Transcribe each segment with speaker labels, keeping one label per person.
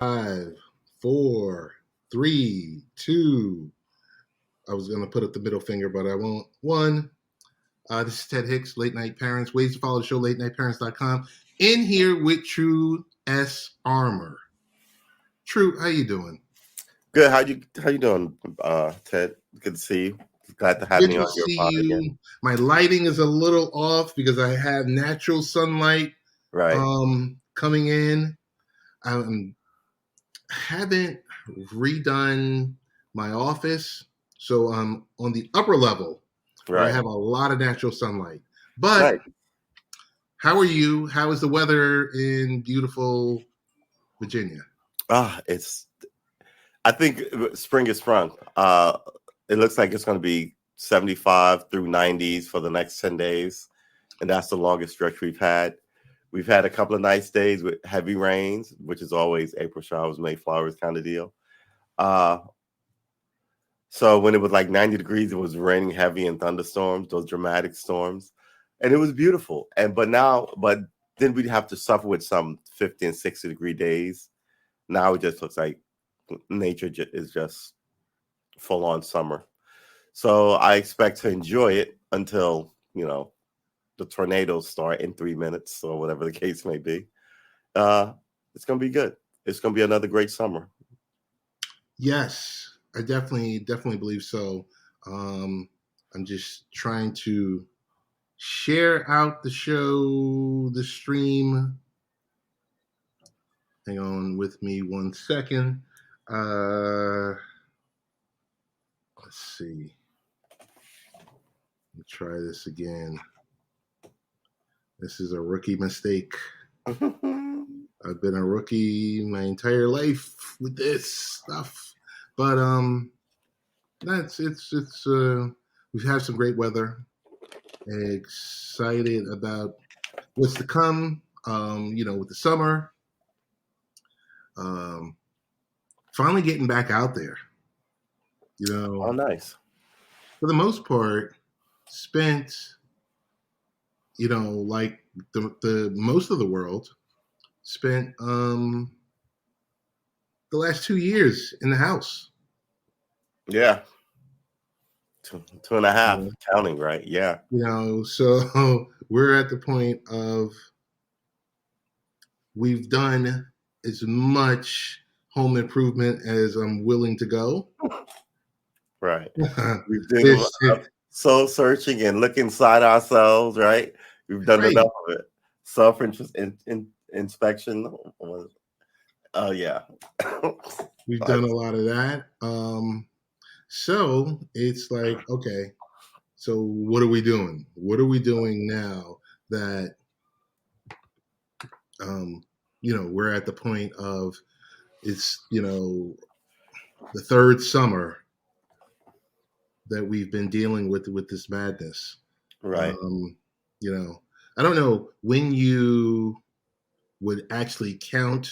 Speaker 1: Five, four, three, two. I was going to put up the middle finger, but I won't. One. This is Ted Hicks, Late Night Parents. Ways to follow the show, latenightparents.com. In here with Tru Armor. Tru, how you doing?
Speaker 2: Good. How you doing, Ted? Good to see you. Glad to have
Speaker 1: Good
Speaker 2: me
Speaker 1: to
Speaker 2: on your
Speaker 1: see
Speaker 2: pod
Speaker 1: you.
Speaker 2: again.
Speaker 1: My lighting is a little off because I have natural sunlight
Speaker 2: Right.
Speaker 1: coming in. I haven't redone my office, so I'm on the upper level where I
Speaker 2: Right.
Speaker 1: have a lot of natural sunlight. But
Speaker 2: Nice.
Speaker 1: how are you? How is the weather in beautiful Virginia?
Speaker 2: I think spring is sprung. It looks like it's going to be 75 through 90s for the next 10 days. And that's the longest stretch we've had. We've had a couple of nice days with heavy rains, which is always April showers, May flowers kind of deal. So when it was like 90 degrees, it was raining heavy and thunderstorms, those dramatic storms. And it was beautiful. But then we'd have to suffer with some 50 and 60 degree days. Now it just looks like nature is just full on summer. So I expect to enjoy it until, the tornadoes start in 3 minutes or whatever the case may be. It's going to be good. It's going to be another great summer.
Speaker 1: Yes, I definitely believe so. I'm just trying to share out the show, the stream. Hang on with me 1 second. Let's see. Let me try this again. This is a rookie mistake. I've been a rookie my entire life with this stuff, but we've had some great weather. Excited about what's to come. With the summer. Finally getting back out there.
Speaker 2: Oh, nice.
Speaker 1: For the most part, spent, like the most of the world, spent the last 2 years in the house.
Speaker 2: Yeah. Two and a half, counting, right? Yeah.
Speaker 1: So we're at the point of we've done as much home improvement as I'm willing to go.
Speaker 2: Right. We've been soul searching and look inside ourselves, right? We've done enough of it. Self-interest inspection. Oh, yeah.
Speaker 1: We've done a lot of that. So it's like, okay, so what are we doing? What are we doing now that, we're at the point of it's, the third summer that we've been dealing with this madness.
Speaker 2: Right.
Speaker 1: I don't know when you would actually count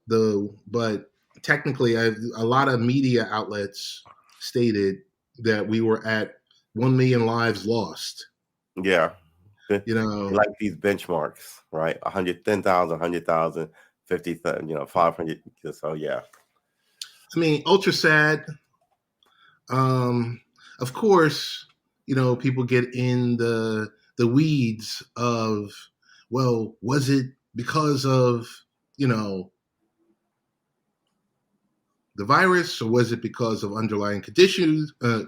Speaker 1: but technically a lot of media outlets stated that we were at 1 million lives lost.
Speaker 2: Yeah. Like these benchmarks, right? 110,000, 100,000, 50,000, 500. So, yeah.
Speaker 1: I mean, ultra sad. Of course, people get in the weeds of, well, was it because of, the virus, or was it because of underlying conditions?
Speaker 2: Right.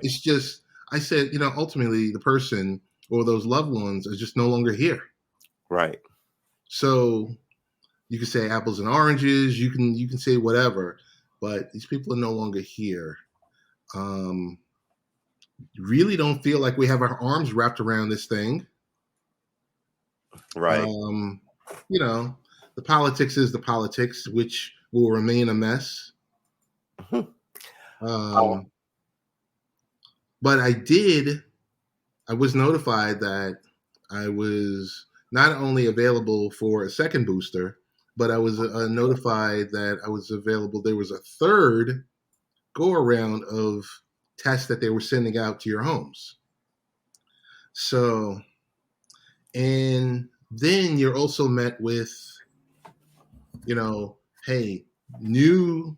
Speaker 1: It's just, I said, ultimately the person or those loved ones are just no longer here.
Speaker 2: Right.
Speaker 1: So you can say apples and oranges. You can say whatever, but these people are no longer here. Really don't feel like we have our arms wrapped around this thing.
Speaker 2: Right.
Speaker 1: The politics is the politics, which will remain a mess. But I was notified that I was not only available for a second booster, but I was notified that I was available. There was a third go around of tests that they were sending out to your homes. So, and then you're also met with hey, new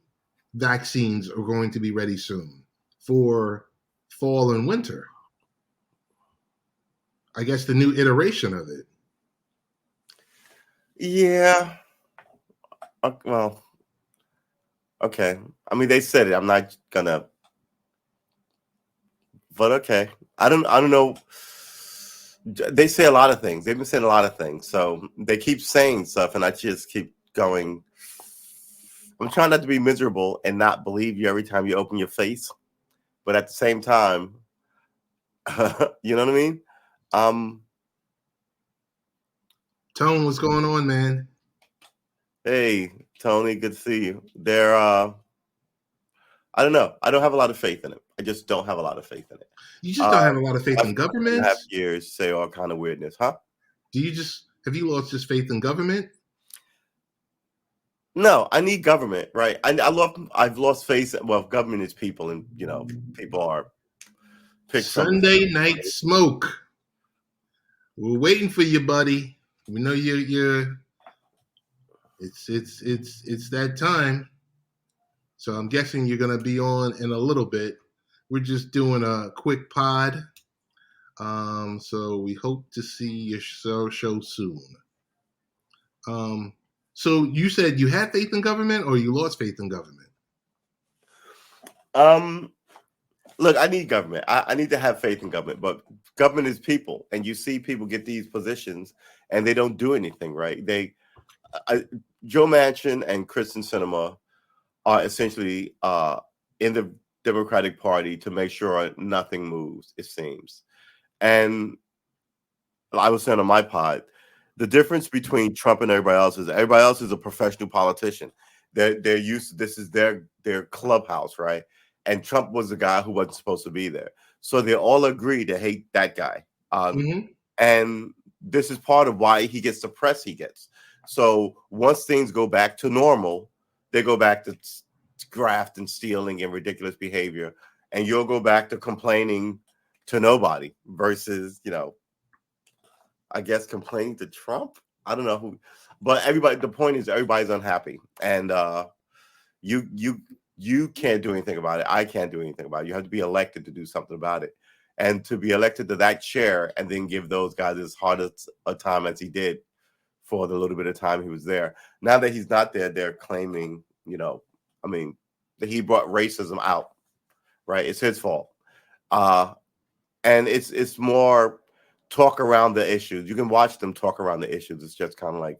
Speaker 1: vaccines are going to be ready soon for fall and winter. I guess the new iteration of it.
Speaker 2: Yeah. Well, okay. I mean, they said it. I'm not gonna. But okay. I don't know. They say a lot of things. They've been saying a lot of things. So they keep saying stuff, and I just keep going. I'm trying not to be miserable and not believe you every time you open your face. But at the same time, you know what I mean?
Speaker 1: Tone, what's going on, man?
Speaker 2: Hey, Tony, good to see you. I don't know. I don't have a lot of faith in it. I just don't have a lot of faith in it.
Speaker 1: You just don't have a lot of faith in government?
Speaker 2: 2.5 years say all kind of weirdness, huh?
Speaker 1: Have you lost just faith in government?
Speaker 2: No, I need government, right? I've lost faith. Well, government is people, and people are picked from
Speaker 1: Sunday night smoke. We're waiting for you, buddy. We know you're. It's that time. So I'm guessing you're gonna be on in a little bit. We're just doing a quick pod. So we hope to see your show soon. So you said you had faith in government, or you lost faith in government?
Speaker 2: Look, I need government. I need to have faith in government, but government is people, and you see people get these positions and they don't do anything, right? Joe Manchin and Kristen Sinema are essentially in the Democratic Party to make sure nothing moves, it seems. And I was saying on my pod, the difference between Trump and everybody else is a professional politician. They're used to, this is their clubhouse, right? And Trump was the guy who wasn't supposed to be there. So they all agree to hate that guy. And this is part of why he gets the press he gets. So once things go back to normal, they go back to graft and stealing and ridiculous behavior. And you'll go back to complaining to nobody versus, I guess complaining to Trump. I don't know who, but the point is everybody's unhappy. And you can't do anything about it. I can't do anything about it. You have to be elected to do something about it. And to be elected to that chair and then give those guys as hard a time as he did for the little bit of time he was there. Now that he's not there, they're claiming, that he brought racism out, right? It's his fault. And it's more talk around the issues. You can watch them talk around the issues. It's just kind of like,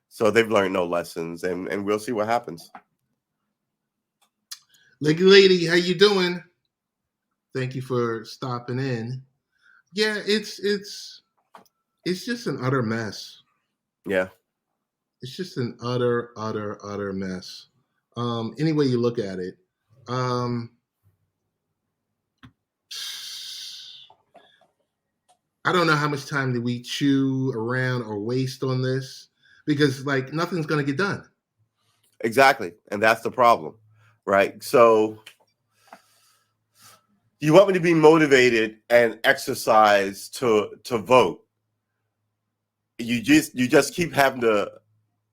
Speaker 2: so they've learned no lessons, and we'll see what happens.
Speaker 1: Lady, how you doing? Thank you for stopping in. Yeah, it's just an utter mess.
Speaker 2: Yeah.
Speaker 1: It's just an utter mess. Any way you look at it. I don't know how much time did we chew around or waste on this, because nothing's going to get done.
Speaker 2: Exactly. And that's the problem, right? So you want me to be motivated and exercise to vote. You just keep having to,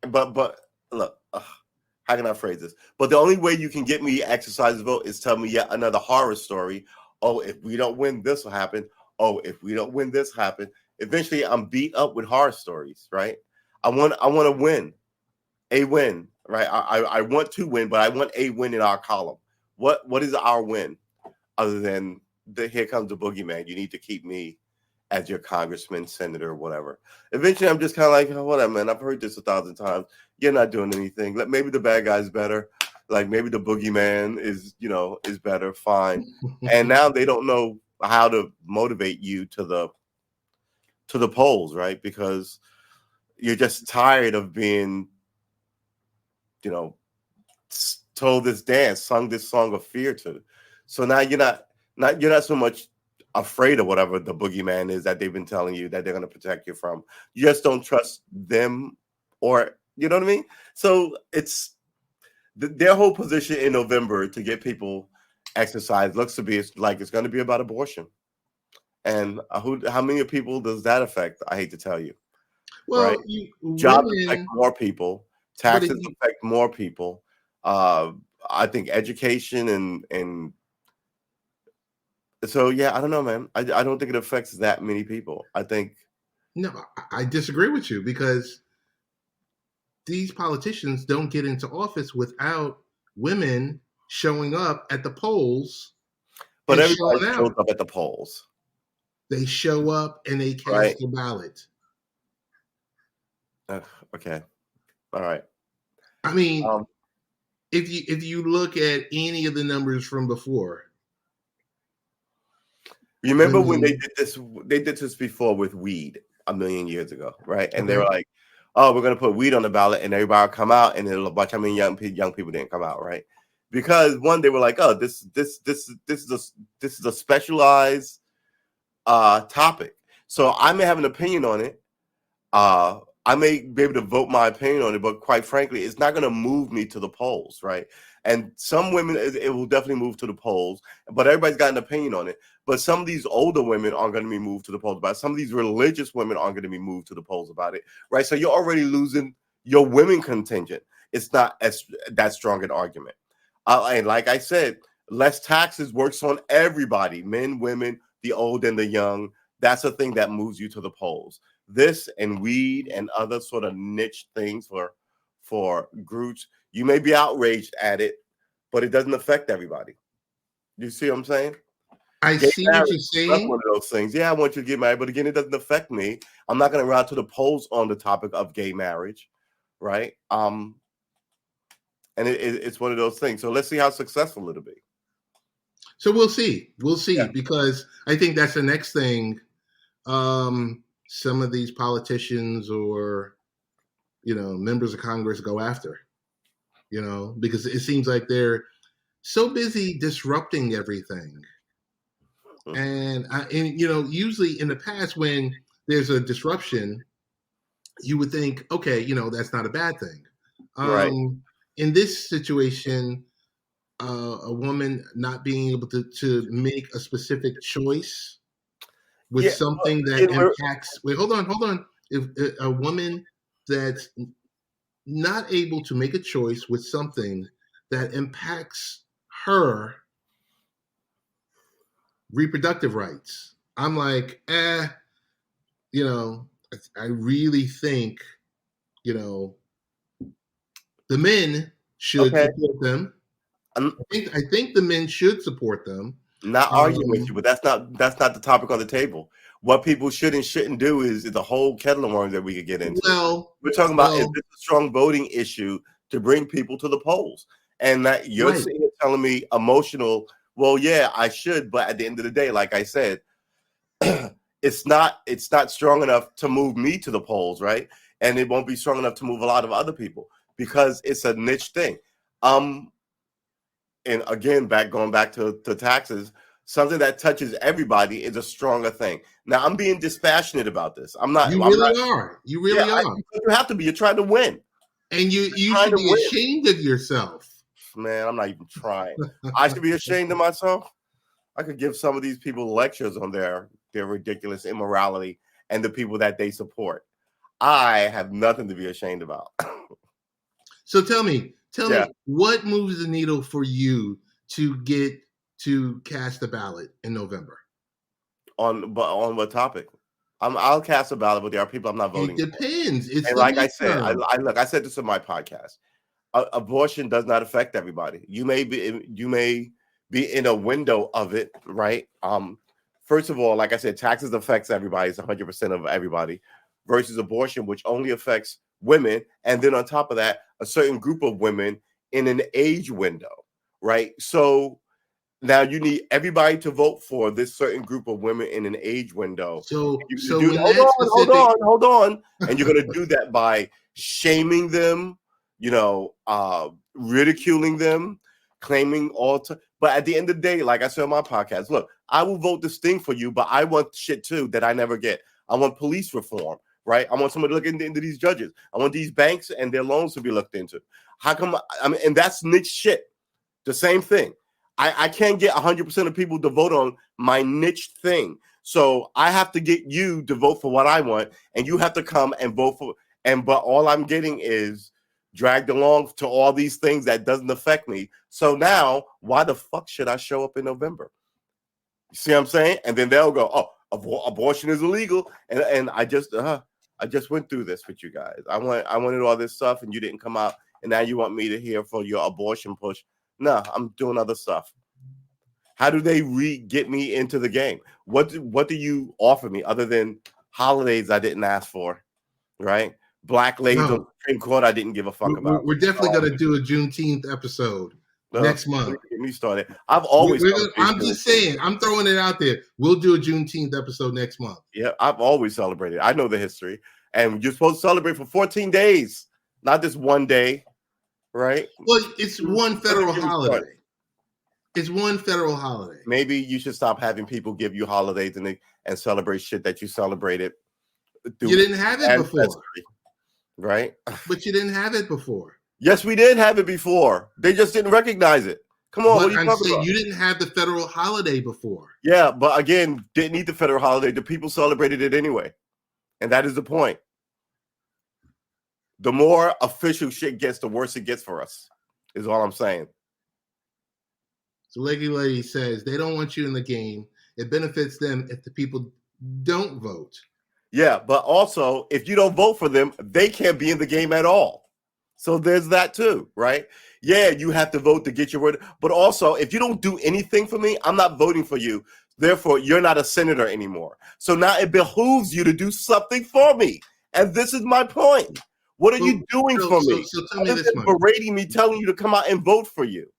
Speaker 2: but look, how can I phrase this? But the only way you can get me exercise to vote is tell me yet another horror story. Oh, if we don't win, this will happen. Oh, if we don't win, this happen. Eventually, I'm beat up with horror stories, right? I want to win, a win, right? I want to win, but I want a win in our column. What is our win other than here comes the boogeyman? You need to keep me as your congressman, senator, whatever. Eventually, I'm just kind of like, oh, whatever, man. I've heard this 1,000 times. You're not doing anything. Maybe the bad guy's better. Maybe the boogeyman is better. Fine. And now they don't know how to motivate you to the polls, right? Because you're just tired of being, told this dance, sung this song of fear to. So now you're not so much afraid of whatever the boogeyman is that they've been telling you that they're going to protect you from. You just don't trust them, or you know what I mean? So it's their whole position in November to get people exercise looks to be like it's going to be about abortion. And how many people does that affect? I hate to tell you. right?
Speaker 1: Well,
Speaker 2: Jobs affect
Speaker 1: women,
Speaker 2: more people.
Speaker 1: but if
Speaker 2: Taxes
Speaker 1: you
Speaker 2: affect more people. Uh, I think education and so yeah, I don't know, man. I don't think it affects that many people. I think
Speaker 1: no, I disagree with you because these politicians don't get into office without women showing up at the polls
Speaker 2: but
Speaker 1: and
Speaker 2: everybody
Speaker 1: showing
Speaker 2: shows
Speaker 1: out.
Speaker 2: up at the polls,
Speaker 1: They show up and they
Speaker 2: right?
Speaker 1: cast the ballot.
Speaker 2: Ugh, okay. All right.
Speaker 1: I mean,
Speaker 2: Um,
Speaker 1: if you look at any of the numbers from before,
Speaker 2: remember when
Speaker 1: women,
Speaker 2: they did this before with weed a million years ago, right? And they
Speaker 1: okay,
Speaker 2: were like, "Oh, we're gonna put weed on the ballot," and everybody will come out, and then a bunch of young people didn't come out, right? Because one, they were like, "Oh, this is a specialized topic, so I may have an opinion on it. I may be able to vote my opinion on it, but quite frankly, it's not going to move me to the polls, right? And some women, it will definitely move to the polls, but everybody's got an opinion on it. But some of these older women aren't going to be moved to the polls about it. Some of these religious women aren't going to be moved to the polls about it, right? So you're already losing your women contingent. It's not as that strong an argument. And like I said, less taxes works on everybody, men, women, the old and the young. That's a thing that moves you to the polls. This and weed and other sort of niche things for groups, you may be outraged at it, but it doesn't affect everybody. You see what I'm saying?
Speaker 1: I
Speaker 2: Gay
Speaker 1: see what
Speaker 2: marriage,
Speaker 1: you're
Speaker 2: that's
Speaker 1: saying.
Speaker 2: one of those things. Yeah, I want you to get married, but again, it doesn't affect me. I'm not going to run to the polls on the topic of gay marriage, right? And it's one of those things. So let's see how successful it'll be.
Speaker 1: So we'll see. We'll see
Speaker 2: Yeah.
Speaker 1: because I think that's the next thing. Some of these politicians or members of Congress go after. Because it seems like they're so busy disrupting everything. And usually in the past when there's a disruption, you would think, okay, that's not a bad thing.
Speaker 2: Right.
Speaker 1: In this situation, a woman not being able to make a specific choice with
Speaker 2: Yeah.
Speaker 1: something that
Speaker 2: And
Speaker 1: impacts. Wait, hold on. If a woman that's not able to make a choice with something that impacts her reproductive rights, I'm like, you know, I really think, you know, the men should
Speaker 2: okay.
Speaker 1: support them.
Speaker 2: I'm
Speaker 1: I think the men should support them.
Speaker 2: not arguing with you,
Speaker 1: Um,
Speaker 2: but that's not the topic on the table. What people should and shouldn't do is a whole kettle of worms that we could get into.
Speaker 1: well,
Speaker 2: We're talking about, is
Speaker 1: well,
Speaker 2: this a strong voting issue to bring people to the polls? And that you're
Speaker 1: right.
Speaker 2: sitting here telling me emotional, well, yeah, I should, but at the end of the day, like I said, it's not strong enough to move me to the polls, right? And it won't be strong enough to move a lot of other people because it's a niche thing. And again, going back to taxes, something that touches everybody is a stronger thing. Now, I'm being dispassionate about this. I'm not.
Speaker 1: You
Speaker 2: I'm not.
Speaker 1: really are. You
Speaker 2: Yeah,
Speaker 1: really are.
Speaker 2: you have to be. You're trying to win.
Speaker 1: And you
Speaker 2: You're
Speaker 1: you
Speaker 2: trying
Speaker 1: should
Speaker 2: to
Speaker 1: be
Speaker 2: win,
Speaker 1: ashamed of yourself.
Speaker 2: man. I'm not even trying. I should be ashamed of myself. I could give some of these people lectures on their ridiculous immorality and the people that they support. I have nothing to be ashamed about.
Speaker 1: So tell me
Speaker 2: Yeah.
Speaker 1: what moves the needle for you to get to cast a ballot in November?
Speaker 2: On what topic? I'll cast a ballot, but there are people I'm not
Speaker 1: It
Speaker 2: voting for.
Speaker 1: depends. It's
Speaker 2: And
Speaker 1: the
Speaker 2: like I said,
Speaker 1: midterm.
Speaker 2: I said this on my podcast. Abortion does not affect everybody. You may be in a window of it, right? First of all, like I said, taxes affects everybody. It's 100% of everybody versus abortion, which only affects women. And then on top of that, a certain group of women in an age window, right? So now you need everybody to vote for this certain group of women in an age window.
Speaker 1: So
Speaker 2: You're going
Speaker 1: so
Speaker 2: to do
Speaker 1: when
Speaker 2: hold
Speaker 1: that
Speaker 2: on, hold
Speaker 1: specific
Speaker 2: on, hold on. And you're going to do that by shaming them, ridiculing them, claiming but at the end of the day, like I said on my podcast, look, I will vote this thing for you, but I want shit too that I never get. I want police reform, right? I want somebody to look into these judges. I want these banks and their loans to be looked into. How come? I mean, and that's niche shit. The same thing. I can't get 100% of people to vote on my niche thing. So I have to get you to vote for what I want, and you have to come and vote for. But all I'm getting is dragged along to all these things that doesn't affect me. So now, why the fuck should I show up in November? You see what I'm saying? And then they'll go, "Oh, abortion is illegal," and I just went through this with you guys. I wanted all this stuff, and you didn't come out, and now you want me to hear for your abortion push. No, I'm doing other stuff. How do they get me into the game? What do you offer me other than holidays I didn't ask for, right? Black ladies on the Supreme Court I didn't give a fuck about.
Speaker 1: We're definitely going to do a Juneteenth episode next month.
Speaker 2: Get me started. I've always.
Speaker 1: I'm just saying. I'm throwing it out there. We'll do a Juneteenth episode next month.
Speaker 2: Yeah, I've always celebrated. I know the history, and you're supposed to celebrate for 14 days, not just one day, right?
Speaker 1: Well, it's one federal holiday. It's one federal holiday.
Speaker 2: Maybe you should stop having people give you holidays and celebrate shit that you celebrated.
Speaker 1: You didn't have it before,
Speaker 2: right?
Speaker 1: But you didn't have it before.
Speaker 2: Yes, we did have it before. They just didn't recognize it. Come on, what are you talking about?
Speaker 1: You didn't have the federal holiday before.
Speaker 2: Yeah, but again, didn't need the federal holiday. The people celebrated it anyway, and that is the point. The more official shit gets, the worse it gets for us. Is all I'm saying.
Speaker 1: So Leggy Lady says they don't want you in the game. It benefits them if the people don't vote.
Speaker 2: Yeah, but also if you don't vote for them, they can't be in the game at all. So there's that too, right? Yeah, you have to vote to get your word. But also, if you don't do anything for me, I'm not voting for you. Therefore, you're not a senator anymore. So now it behooves you to do something for me. And this is my point. What are you doing for me?
Speaker 1: So tell me this,
Speaker 2: berating me, telling you to come out and vote for you.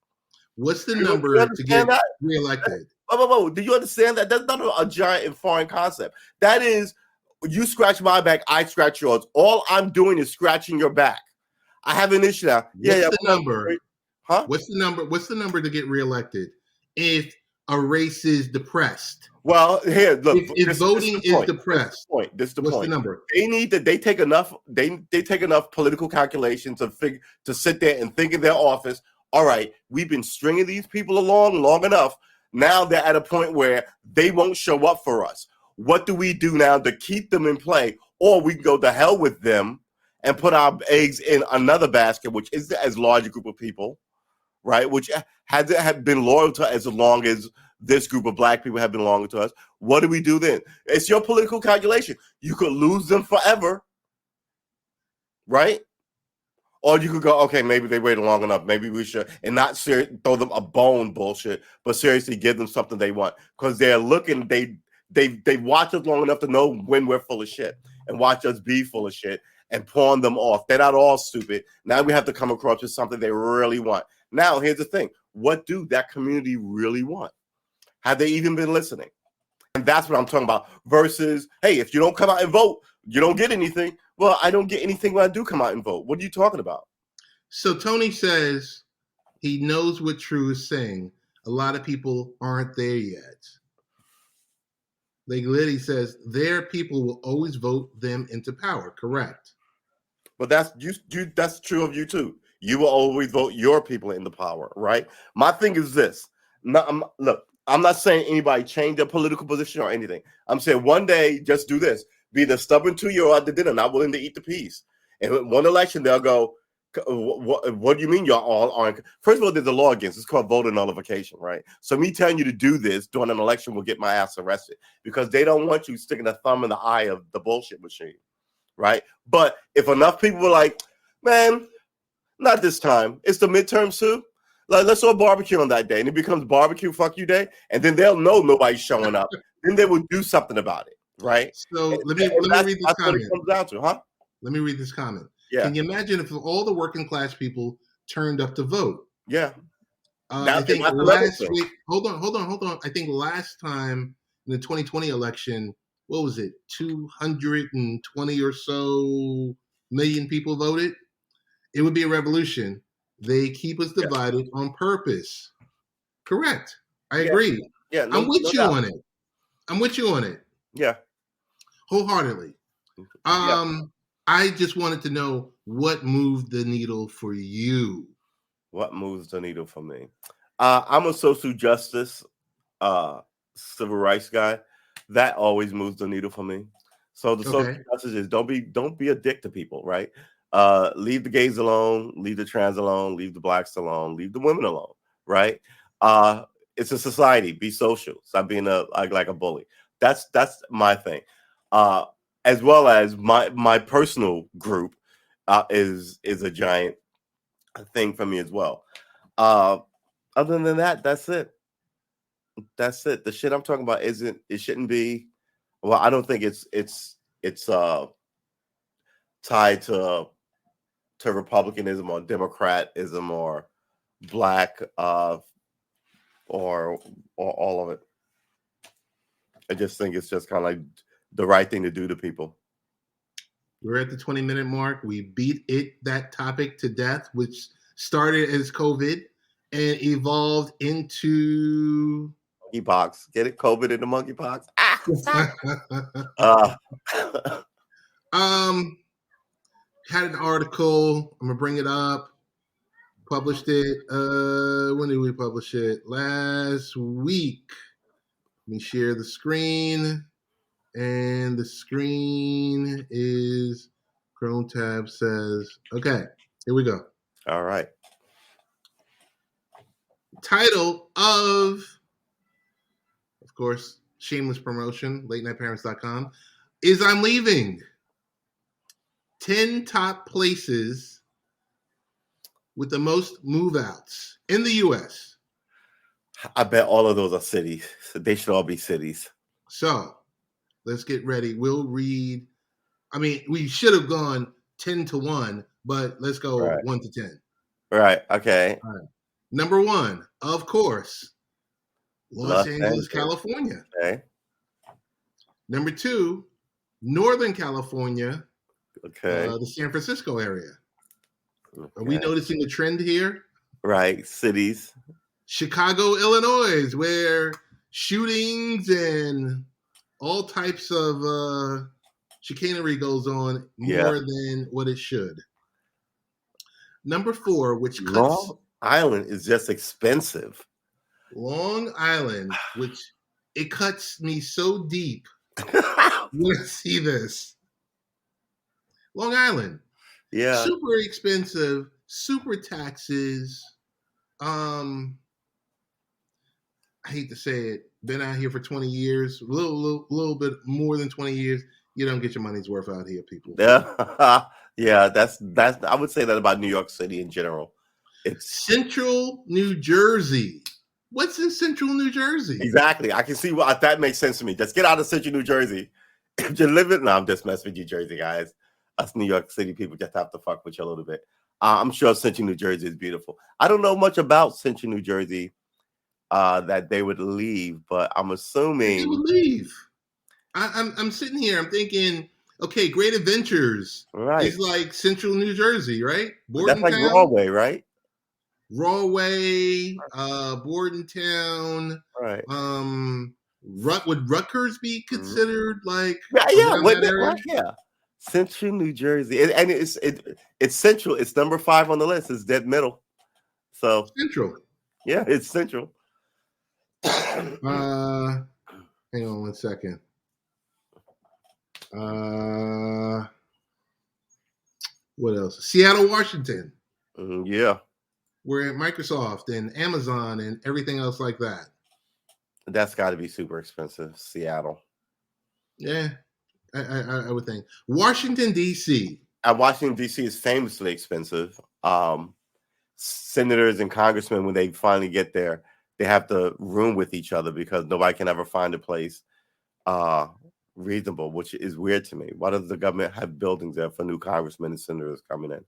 Speaker 1: What's the number to get reelected?
Speaker 2: Do you understand that? That's not a giant and foreign concept. That is, you scratch my back, I scratch yours. All I'm doing is scratching your back. I have an issue now.
Speaker 1: What's the number? Huh? What's the number? What's the number to get reelected if a race is depressed?
Speaker 2: Well, here, look.
Speaker 1: If voting is depressed,
Speaker 2: this is the
Speaker 1: what's
Speaker 2: point.
Speaker 1: The number?
Speaker 2: They need that. They take enough. They take enough political calculations to sit there and think in their office. All right, we've been stringing these people along long enough. Now they're at a point where they won't show up for us. What do we do now to keep them in play? Or we can go to hell with them and put our eggs in another basket, which is as large a group of people, right? Which have been loyal to as long as this group of black people have been loyal to us. What do we do then? It's your political calculation. You could lose them forever, right? Or you could go, okay, maybe they waited long enough. Maybe we should, and not throw them a bone bullshit, but seriously give them something they want. Because they're looking, they watch us long enough to know when we're full of shit and watch us be full of shit and pawn them off. They're not all stupid. Now we have to come across with something they really want. Now, here's the thing. What do that community really want? Have they even been listening? And that's what I'm talking about. Versus, hey, if you don't come out and vote, you don't get anything. Well, I don't get anything when I do come out and vote. What are you talking about?
Speaker 1: So Tony says he knows what Tru is saying. A lot of people aren't there yet. Like Liddy says, their people will always vote them into power. Correct.
Speaker 2: But that's that's true of you too. You will always vote your people into power, right? My thing is this. Look, I'm not saying anybody change their political position or anything. I'm saying one day, just do this. Be the stubborn 2-year-old at the dinner, not willing to eat the peas. And one election, they'll go, what do you mean y'all all aren't? First of all, there's a law against it. It's called voter nullification, right? So me telling you to do this during an election will get my ass arrested because they don't want you sticking a thumb in the eye of the bullshit machine, right? But if enough people were like, man, not this time. It's the midterms too. Like, let's all barbecue on that day. And it becomes barbecue fuck you day. And then they'll know nobody's showing up. Then they will do something about it. Right.
Speaker 1: So let me read this comment.
Speaker 2: What it comes down to, huh?
Speaker 1: Let me read this comment.
Speaker 2: Yeah.
Speaker 1: Can you imagine if all the working class people turned up to vote?
Speaker 2: Yeah.
Speaker 1: I think last week. Hold on. I think last time in the 2020 election, what was it? 220 or so million people voted. It would be a revolution. They keep us divided on purpose. Correct. I agree.
Speaker 2: Yeah.
Speaker 1: I'm with you on it. I'm with you on it.
Speaker 2: Yeah.
Speaker 1: Wholeheartedly. I just wanted to know what moved the needle for you.
Speaker 2: What moves the needle for me? I'm a social justice, civil rights guy. That always moves the needle for me. So the social message is don't be a dick to people, right? Leave the gays alone, leave the trans alone, leave the blacks alone, leave the women alone, right? It's a society. Be social. Stop being like a bully. That's my thing. As well as my personal group is a giant thing for me as well. Other than that, that's it. That's it. The shit I'm talking about shouldn't be. Well, I don't think it's tied to republicanism or democratism or black or all of it. I just think it's just kind of like the right thing to do to people.
Speaker 1: We're at the 20-minute mark. We beat that topic to death, which started as COVID and evolved into
Speaker 2: monkeypox. Get it? COVID into monkeypox.
Speaker 1: Had an article. I'm gonna bring it up. Published it. When did we publish it? Last week. Let me share the screen. And the screen is Chrome tab says, okay, here we go.
Speaker 2: All right.
Speaker 1: Title of course, shameless promotion, latenightparents.com, is I'm leaving. 10 top places with the most move-outs in the U.S.
Speaker 2: I bet all of those are cities. They should all be cities.
Speaker 1: So let's get ready. We'll read. I mean, we should have gone 10 to 1, but let's go 1 to 10.
Speaker 2: Right. Okay.
Speaker 1: All right. Number 1, of course, Los Angeles, California.
Speaker 2: Okay.
Speaker 1: Number 2, Northern California.
Speaker 2: Okay.
Speaker 1: The San Francisco area. Okay. Are we noticing a trend here?
Speaker 2: Right. Cities.
Speaker 1: Chicago, Illinois, where shootings and all types of chicanery goes on more than what it should. Number 4, which cuts...
Speaker 2: Long Island is just expensive.
Speaker 1: Long Island, which it cuts me so deep when I see this. Long Island.
Speaker 2: Yeah.
Speaker 1: Super expensive, super taxes. I hate to say it. Been out here for 20 years, a little bit more than 20 years. You don't get your money's worth out here, people.
Speaker 2: Yeah, that's I would say that about New York City in general. It's
Speaker 1: Central New Jersey. What's in Central New Jersey?
Speaker 2: Exactly. I can see what that makes sense to me. Just get out of Central New Jersey. If you're living, no, I'm just messing with you, Jersey guys. Us New York City people just have to fuck with you a little bit. I'm sure Central New Jersey is beautiful. I don't know much about Central New Jersey that they would leave, but I'm assuming
Speaker 1: they would leave. I'm sitting here. I'm thinking, okay, Great Adventures is like Central New Jersey, right?
Speaker 2: That's like Broadway, right?
Speaker 1: Rawway, Bordentown,
Speaker 2: right?
Speaker 1: Would Rutgers be considered like?
Speaker 2: Yeah. Central New Jersey, and it's central. It's number 5 on the list. It's dead middle. So
Speaker 1: central.
Speaker 2: Yeah, it's central.
Speaker 1: Hang on 1 second. What else? Seattle, Washington.
Speaker 2: Yeah.
Speaker 1: We're at Microsoft and Amazon and everything else like that.
Speaker 2: That's got to be super expensive. Seattle.
Speaker 1: Yeah, I would think. Washington, D.C.
Speaker 2: Washington, D.C. is famously expensive. Senators and congressmen, when they finally get there, they have to room with each other because nobody can ever find a place reasonable, which is weird to me. Why does the government have buildings there for new congressmen and senators coming in?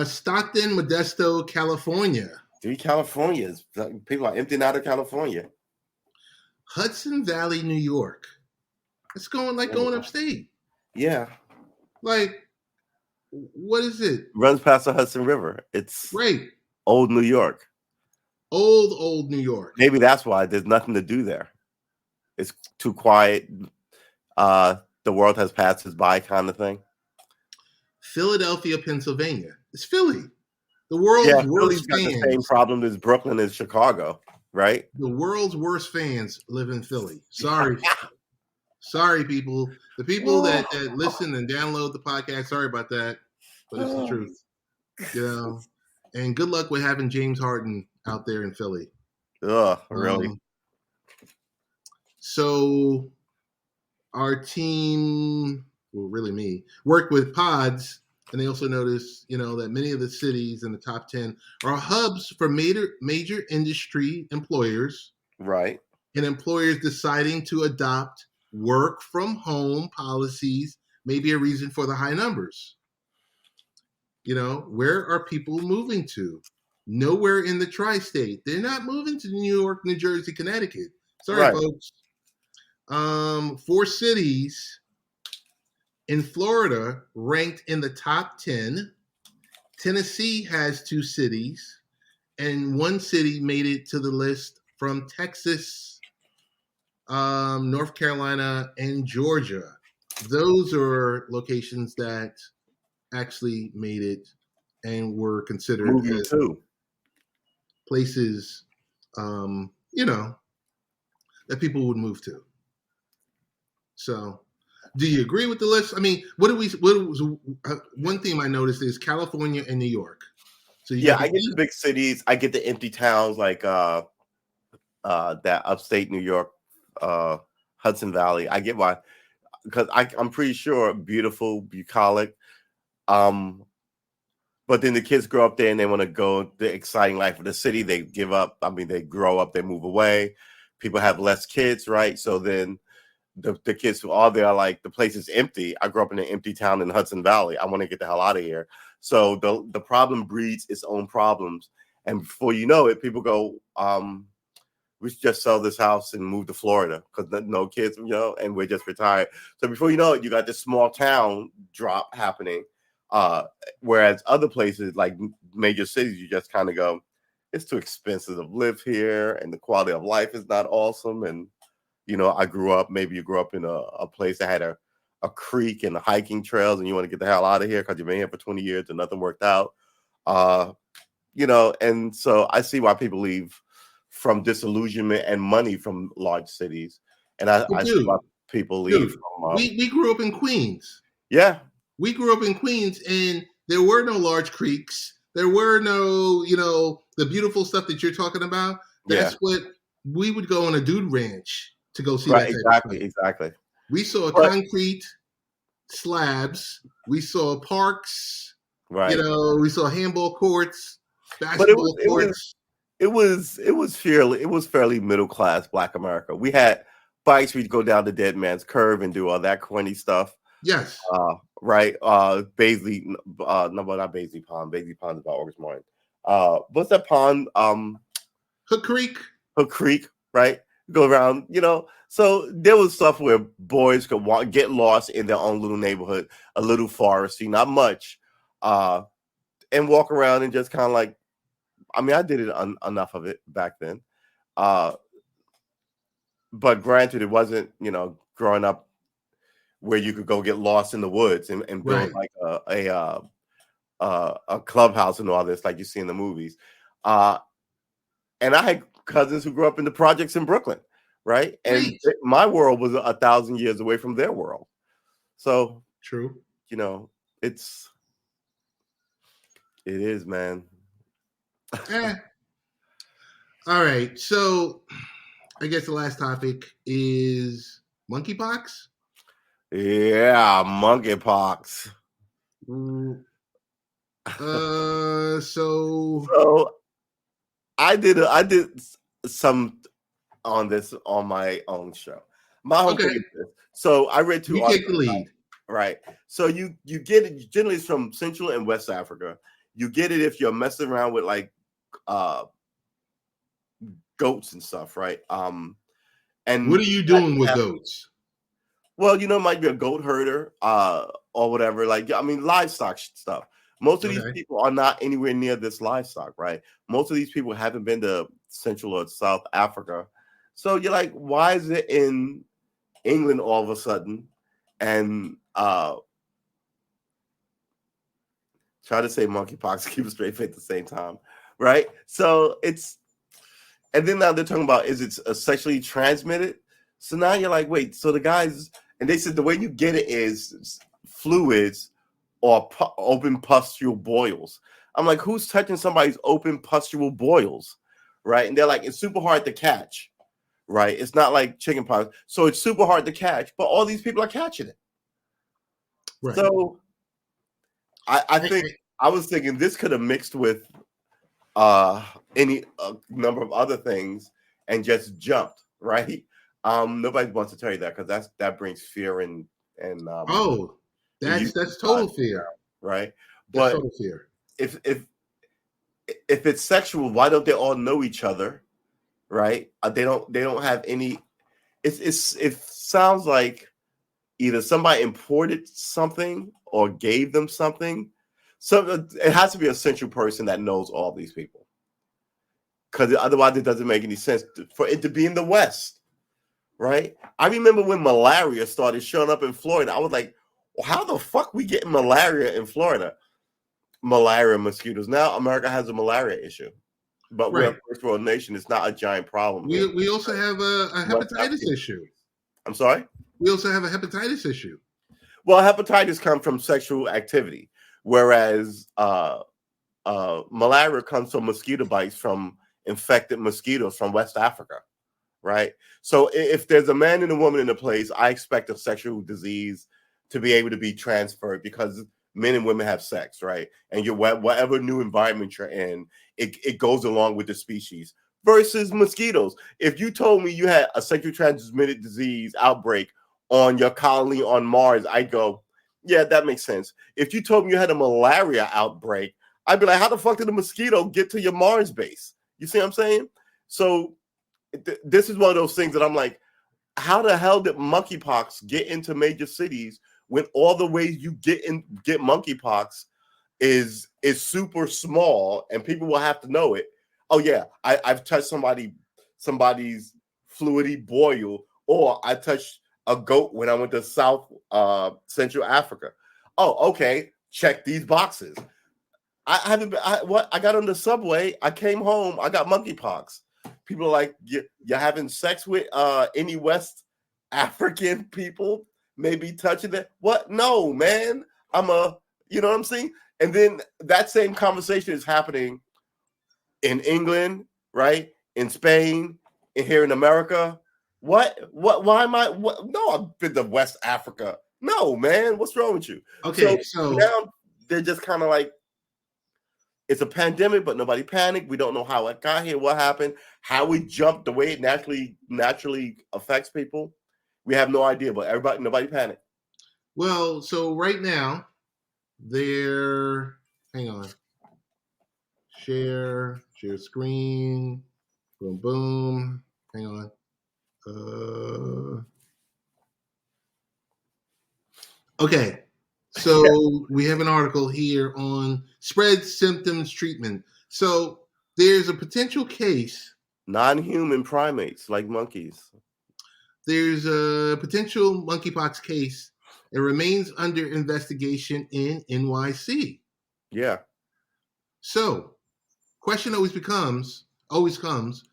Speaker 1: Stockton, Modesto, California.
Speaker 2: 3 Californias. People are emptying out of California.
Speaker 1: Hudson Valley, New York. It's going upstate.
Speaker 2: Yeah.
Speaker 1: Like, what is it?
Speaker 2: Runs past the Hudson River. It's old New York.
Speaker 1: Old New York.
Speaker 2: Maybe that's why there's nothing to do there. It's too quiet. The world has passed us by kind of thing.
Speaker 1: Philadelphia, Pennsylvania. It's Philly. The world's worst
Speaker 2: Philly's got the same problem as Brooklyn and Chicago. right?
Speaker 1: The world's worst fans live in Philly. Sorry, people. The people that listen and download the podcast. Sorry about that, but it's the truth. And good luck with having James Harden out there in Philly.
Speaker 2: Really?
Speaker 1: So our team, well, really me, worked with pods, and they also noticed, that many of the cities in the top 10 are hubs for major industry employers,
Speaker 2: Right.
Speaker 1: and employers deciding to adopt work from home policies may be a reason for the high numbers. Where are people moving to? Nowhere in the tri-state. They're not moving to New York, New Jersey, Connecticut. Sorry, folks. 4 cities in Florida ranked in the top 10. Tennessee has 2 cities, and 1 city made it to the list from Texas, North Carolina, and Georgia. Those are locations that actually made it and were considered
Speaker 2: Moving
Speaker 1: as
Speaker 2: too.
Speaker 1: places, that people would move to. So, do you agree with the list? I mean, one theme I noticed is California and New York. So
Speaker 2: I get the big cities. I get the empty towns like that upstate New York, Hudson Valley. I get why, because I'm pretty sure beautiful, bucolic. But then the kids grow up there and they want to go the exciting life of the city. They give up. I mean, they grow up, they move away. People have less kids, right? So then the kids who are there are like, the place is empty. I grew up in an empty town in Hudson Valley. I want to get the hell out of here. So the problem breeds its own problems. And before you know it, people go, we should just sell this house and move to Florida because no kids, and we're just retired. So before you know it, you got this small town drop happening. Whereas other places like major cities, you just kind of go, it's too expensive to live here and the quality of life is not awesome. And, maybe you grew up in a place that had a creek and the hiking trails and you want to get the hell out of here because you've been here for 20 years and nothing worked out. And so I see why people leave from disillusionment and money from large cities. And I see why people leave from...
Speaker 1: we grew up in Queens.
Speaker 2: Yeah.
Speaker 1: We grew up in Queens, and there were no large creeks. There were no, the beautiful stuff that you're talking about. That's what we would go on a dude ranch to go see.
Speaker 2: Right,
Speaker 1: that
Speaker 2: exactly.
Speaker 1: We saw concrete slabs. We saw parks.
Speaker 2: Right.
Speaker 1: We saw handball courts, basketball courts.
Speaker 2: It was fairly middle class Black America. We had bikes. We'd go down the Dead Man's Curve and do all that corny stuff.
Speaker 1: Yes.
Speaker 2: Right. Baisley, no, but not Baisley Pond. Baisley Pond is about August morning. What's that pond?
Speaker 1: Hook Creek.
Speaker 2: Hook Creek, right? Go around, So there was stuff where boys could get lost in their own little neighborhood, a little foresty, not much, and walk around and just kind of like, I mean, I did it enough of it back then. But granted, it wasn't, growing up where you could go get lost in the woods and build like a clubhouse and all this, like you see in the movies. And I had cousins who grew up in the projects in Brooklyn, right? And my world was 1,000 years away from their world. So
Speaker 1: true.
Speaker 2: It is, man.
Speaker 1: All right. So I guess the last topic is monkeypox.
Speaker 2: Yeah, monkeypox.
Speaker 1: So
Speaker 2: I did some on this on my own show. My whole thing is this. So I read 2 articles.
Speaker 1: You take the lead.
Speaker 2: Right. So you get it generally from Central and West Africa. You get it if you're messing around with like goats and stuff, right? And
Speaker 1: what are you doing with goats?
Speaker 2: Well, it might be a goat herder, or whatever. Like, I mean, livestock stuff. Most of these people are not anywhere near this livestock, right? Most of these people haven't been to Central or South Africa. So you're like, why is it in England all of a sudden? And try to say monkeypox, keep a straight face at the same time, right? So it's And then now they're talking about, is it sexually transmitted? So now you're like, wait, so the guys, and they said the way you get it is fluids or open pustule boils. I'm like, who's touching somebody's open pustule boils, right? And they're like, it's super hard to catch, right? It's not like chickenpox, so it's super hard to catch, but all these people are catching it. Right. So I think I was thinking this could have mixed with any number of other things and just jumped, right? Nobody wants to tell you that because that brings fear and
Speaker 1: that's total fear,
Speaker 2: right?
Speaker 1: That's total fear.
Speaker 2: If it's sexual, why don't they all know each other, right? They don't have any. It sounds like either somebody imported something or gave them something. So it has to be a central person that knows all these people, because otherwise it doesn't make any sense for it to be in the West, right? I remember when malaria started showing up in Florida. I was like, well, how the fuck we getting malaria in Florida? Malaria mosquitoes. Now America has a malaria issue, but we're a first world nation. It's not a giant problem.
Speaker 1: We also have a hepatitis issue.
Speaker 2: I'm sorry?
Speaker 1: We also have a hepatitis issue.
Speaker 2: Well, hepatitis comes from sexual activity, whereas malaria comes from mosquito bites from infected mosquitoes from West Africa, right? So if there's a man and a woman in a place, I expect a sexual disease to be able to be transferred because men and women have sex, right? And you're whatever new environment you're in, it goes along with the species. Versus mosquitoes. If you told me you had a sexually transmitted disease outbreak on your colony on Mars, I'd go, yeah, that makes sense. If you told me you had a malaria outbreak, I'd be like, how the fuck did a mosquito get to your Mars base? You see what I'm saying? So this is one of those things that I'm like, how the hell did monkeypox get into major cities when all the ways you get monkeypox is super small and people will have to know it? Oh yeah, I've touched somebody's fluidy boil, or I touched a goat when I went to South Central Africa. Oh, okay, check these boxes. I got on the subway, I came home, I got monkeypox. People are like, you're having sex with any West African people, maybe touching it. What? No, man. You know what I'm saying? And then that same conversation is happening in England, right? In Spain, and here in America. What? Why am I? No, I've been to West Africa. No, man. What's wrong with you?
Speaker 1: Okay, so
Speaker 2: now they're just kind of like, it's a pandemic, but nobody panicked. We don't know how it got here, what happened, how we jumped, the way it naturally affects people. We have no idea, but nobody panicked.
Speaker 1: Well, so right now, hang on. Share screen, boom, boom. Hang on. Okay. So we have an article here on spread symptoms treatment. So there's a potential case.
Speaker 2: Non-human primates like monkeys.
Speaker 1: There's a potential monkeypox case. It remains under investigation in NYC.
Speaker 2: Yeah.
Speaker 1: So question always comes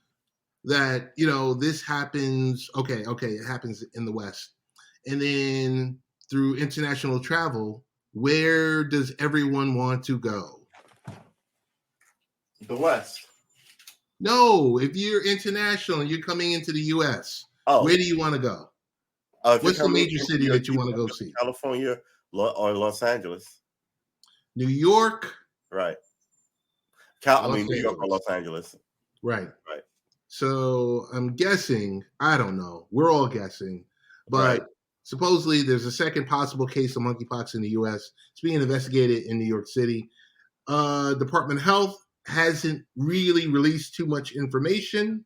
Speaker 1: that, this happens. Okay. It happens in the West. And then through international travel, where does everyone want to go?
Speaker 2: The West.
Speaker 1: No, if you're international and you're coming into the U.S., where do you want to go? What's the major city that you want to go see?
Speaker 2: California or Los Angeles?
Speaker 1: New York?
Speaker 2: Right. New York or Los Angeles.
Speaker 1: Right. So I'm guessing, I don't know, we're all guessing, but supposedly there's a second possible case of monkeypox in the U.S. It's being investigated in New York City. Department of Health hasn't really released too much information.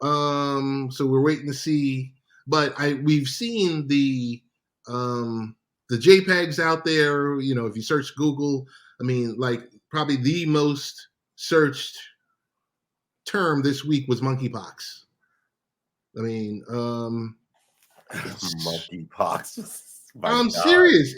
Speaker 1: So we're waiting to see. But we've seen the JPEGs out there. If you search Google, probably the most searched term this week was monkeypox.
Speaker 2: Monkeypox.
Speaker 1: I'm serious.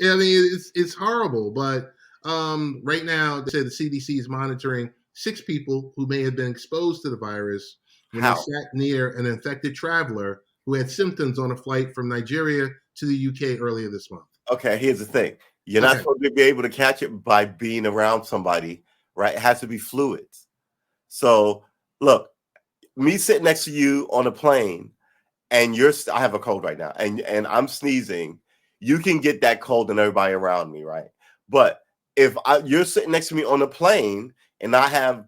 Speaker 1: It's horrible. But right now, they said the CDC is monitoring 6 people who may have been exposed to the virus when they
Speaker 2: How?
Speaker 1: sat near an infected traveler who had symptoms on a flight from Nigeria to the UK earlier this month.
Speaker 2: Okay, here's the thing. You're not supposed to be able to catch it by being around somebody, right? It has to be fluids. So, look, me sitting next to you on a plane, and I have a cold right now, and I'm sneezing, you can get that cold and everybody around me, right? But if you're sitting next to me on a plane and I have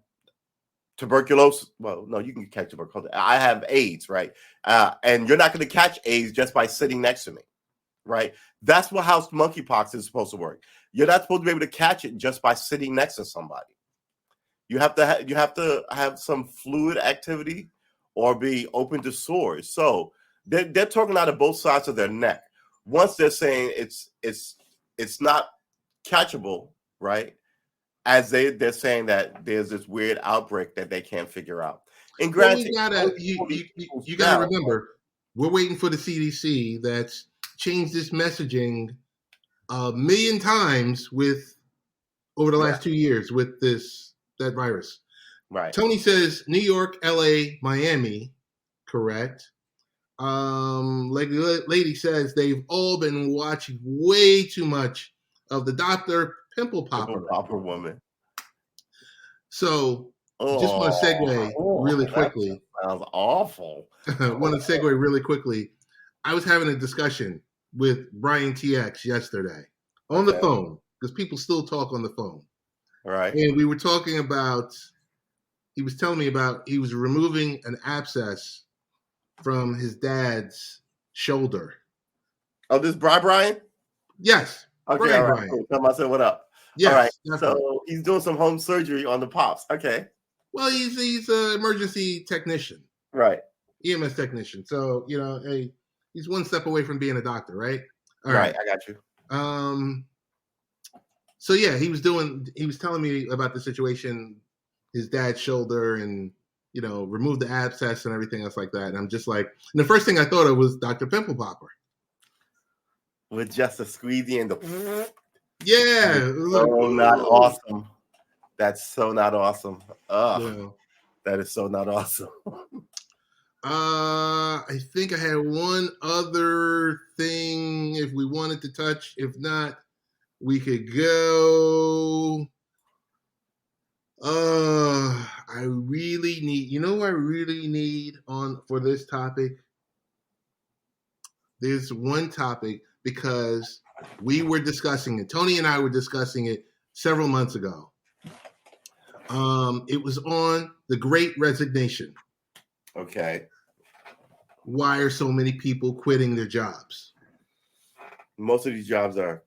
Speaker 2: tuberculosis, well, no, you can catch tuberculosis. I have AIDS, right? And you're not going to catch AIDS just by sitting next to me, right? That's how monkeypox is supposed to work. You're not supposed to be able to catch it just by sitting next to somebody. You have to have some fluid activity or be open to sores. So they're talking out of both sides of their neck. Once they're saying it's not catchable, right? As they're saying that there's this weird outbreak that they can't figure out. And granted,
Speaker 1: you gotta remember, we're waiting for the CDC that's changed this messaging a million times over the last 2 years with that virus.
Speaker 2: Right.
Speaker 1: Tony says New York, LA, Miami, correct. Like the lady says, they've all been watching way too much of the Dr. Pimple Popper
Speaker 2: woman.
Speaker 1: So just want to segue really quickly.
Speaker 2: Sounds awful.
Speaker 1: Want to segue really quickly. I was having a discussion with Brian TX yesterday on the phone, because people still talk on the phone.
Speaker 2: All right.
Speaker 1: And we were talking about, he was telling me about, he was removing an abscess from his dad's shoulder.
Speaker 2: Oh, this Brian?
Speaker 1: Yes.
Speaker 2: Okay,
Speaker 1: Brian.
Speaker 2: all right. Cool. Tell myself what up.
Speaker 1: Yes,
Speaker 2: all right.
Speaker 1: definitely.
Speaker 2: So he's doing some home surgery on the pops. Okay.
Speaker 1: Well, he's an emergency technician.
Speaker 2: Right.
Speaker 1: EMS technician. So, hey, he's one step away from being a doctor, right?
Speaker 2: All right. I got you.
Speaker 1: So yeah, he was telling me about the situation, his dad's shoulder, and remove the abscess and everything else like that. And I'm just like, and the first thing I thought of was Dr. Pimple Popper.
Speaker 2: With just a squeezy and the
Speaker 1: yeah.
Speaker 2: So not awesome. That's so not awesome.
Speaker 1: Yeah.
Speaker 2: That is so not awesome.
Speaker 1: I think I had one other thing if we wanted to touch. If not, we could go. I really need, what I really need for this topic? There's one topic, because we were discussing it. Tony and I were discussing it several months ago. It was on the Great Resignation.
Speaker 2: Okay.
Speaker 1: Why are so many people quitting their jobs?
Speaker 2: Most of these jobs are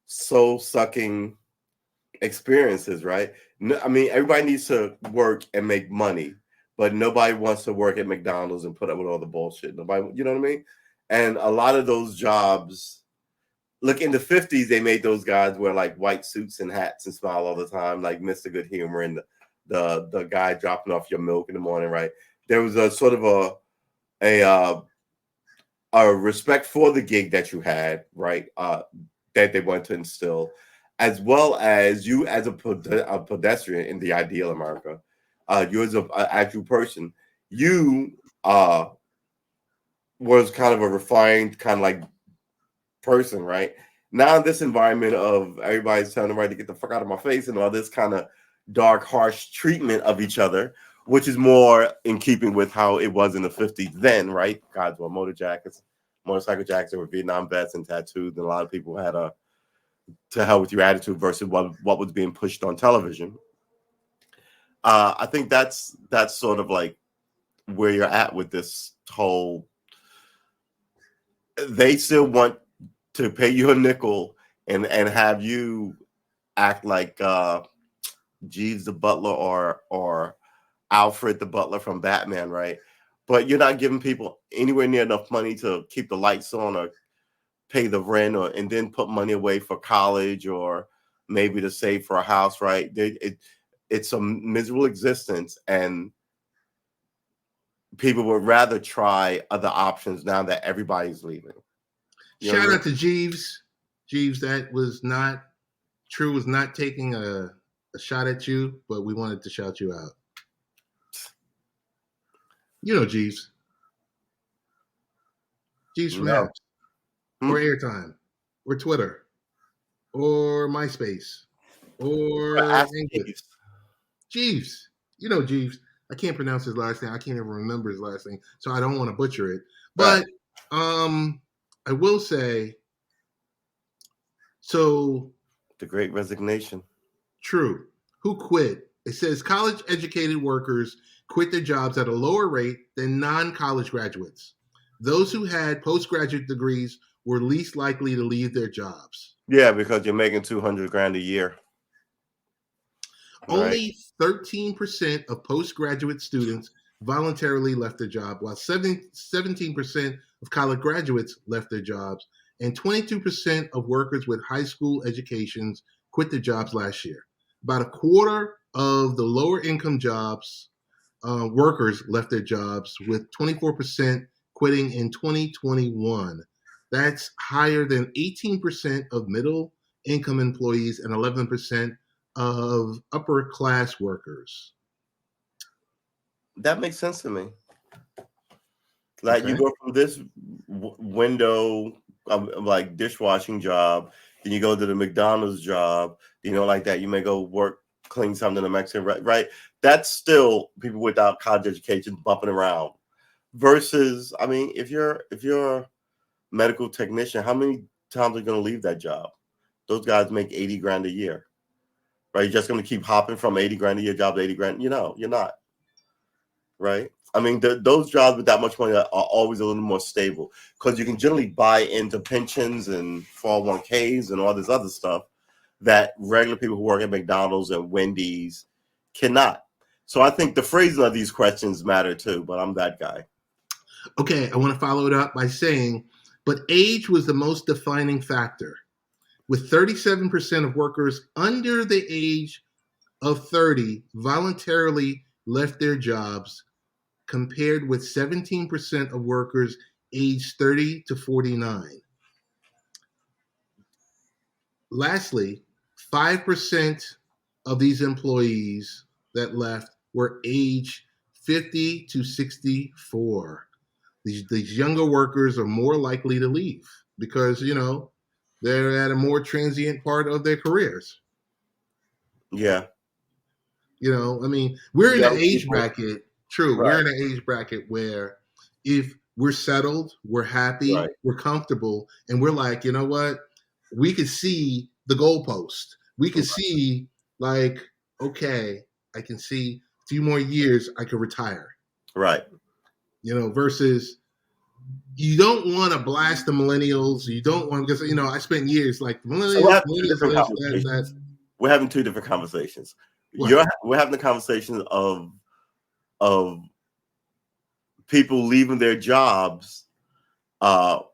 Speaker 2: soul-sucking experiences, right? I mean, everybody needs to work and make money, but nobody wants to work at McDonald's and put up with all the bullshit. Nobody, you know what I mean? And a lot of those jobs, look, in the 50s, they made those guys wear like white suits and hats and smile all the time, like Mr. Good Humor and the guy dropping off your milk in the morning, right? There was a sort of a respect for the gig that you had, right? That they wanted to instill, as well as you as a pedestrian in the ideal America. You as an actual person, you was kind of a refined, kind of like person, right? Now in this environment of everybody's telling everybody to get the fuck out of my face and all this kind of dark, harsh treatment of each other, which is more in keeping with how it was in the 50s then, right? Guys wore motorcycle jackets, were Vietnam vets and tattoos, and a lot of people had a to hell with your attitude versus what was being pushed on television. I think that's sort of like where you're at with this whole. They still want to pay you a nickel and have you act like Jeeves the butler or Alfred the butler from Batman, right? But you're not giving people anywhere near enough money to keep the lights on or pay the rent and then put money away for college or maybe to save for a house, right? It's a miserable existence, and people would rather try other options now that everybody's leaving.
Speaker 1: Shout out to Jeeves. Jeeves, that was not Tru was not taking a a shot at you, but we wanted to shout you out. You know, Jeeves. Jeeves from
Speaker 2: No.
Speaker 1: Apps, or Airtime, or Twitter, or MySpace, or
Speaker 2: Ask
Speaker 1: English.
Speaker 2: Jeeves.
Speaker 1: Jeeves. You know Jeeves. I can't pronounce his last name. I can't even remember his last name, so I don't want to butcher it. But I will say, so
Speaker 2: The Great Resignation.
Speaker 1: True. Who quit? It says college-educated workers quit their jobs at a lower rate than non-college graduates. Those who had postgraduate degrees were least likely to leave their jobs.
Speaker 2: Yeah, because you're making $200,000 a year.
Speaker 1: Only 13% of postgraduate students voluntarily left their job, while 17% of college graduates left their jobs, and 22% of workers with high school educations quit their jobs last year. About a quarter of the lower income jobs workers left their jobs, with 24% quitting in 2021. That's higher than 18% of middle income employees and 11% of upper class workers.
Speaker 2: That makes sense to me. Like you go from this window like dishwashing job, then you go to the McDonald's job, like that. You may go work, clean something in a Mexican, right? That's still people without college education bumping around. Versus, I mean, if you're a medical technician, how many times are you going to leave that job? Those guys make $80,000 a year, right? You're just going to keep hopping from $80,000 a year job to $80,000. You're not, right? I mean, those jobs with that much money are always a little more stable because you can generally buy into pensions and 401ks and all this other stuff that regular people who work at McDonald's and Wendy's cannot. So I think the phrasing of these questions matter too, but I'm that guy.
Speaker 1: Okay, I want to follow it up by saying, but age was the most defining factor, with 37% of workers under the age of 30 voluntarily left their jobs, compared with 17% of workers aged 30 to 49. Lastly, 5% of these employees that left were age 50 to 64. These younger workers are more likely to leave because, they're at a more transient part of their careers.
Speaker 2: Yeah.
Speaker 1: I mean, we're in an age bracket. True. Right. We're in an age bracket where if we're settled, we're happy, right, we're comfortable, and we're like, you know what? We could see the goalpost. We could see like, okay, I can see a few more years I could retire.
Speaker 2: Right.
Speaker 1: Versus you don't want to blast the millennials. You don't want, because, I spent years like millennials.
Speaker 2: We're having two different conversations. We're having the conversation of people leaving their jobs, but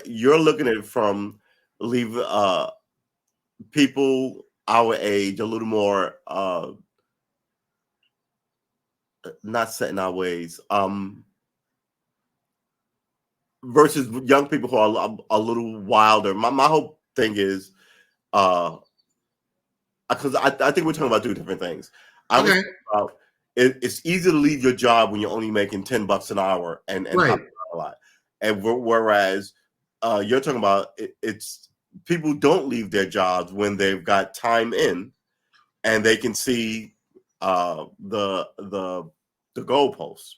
Speaker 2: you're looking at it from people our age, a little more not set in our ways, versus young people who are a little wilder. My whole thing is, because I think we're talking about two different things. It's easy to leave your job when you're only making $10 an hour and right, a lot. And whereas you're talking about it's people don't leave their jobs when they've got time in and they can see the goalposts.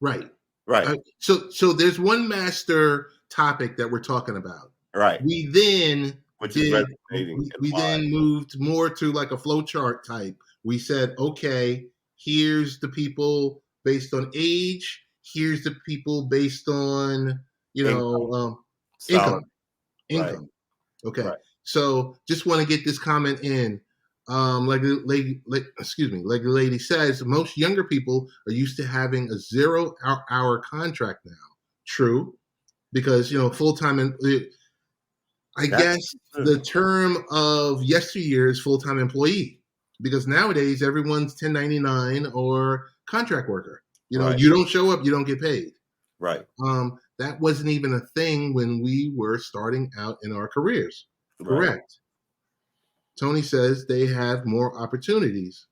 Speaker 1: Right.
Speaker 2: Right.
Speaker 1: So there's one master topic that we're talking about.
Speaker 2: Right.
Speaker 1: We then then moved more to like a flow chart type. We said, okay, here's the people based on age. Here's the people based on, income.
Speaker 2: Right.
Speaker 1: Okay.
Speaker 2: Right.
Speaker 1: So just want to get this comment in. Like the lady says, most younger people are used to having a 0-hour contract now. True, because full-time. I guess the term of yesteryear is full-time employee, because nowadays everyone's 1099 or contract worker. Right. You don't show up, you don't get paid.
Speaker 2: Right.
Speaker 1: That wasn't even a thing when we were starting out in our careers. Correct. Tony says they have more opportunities.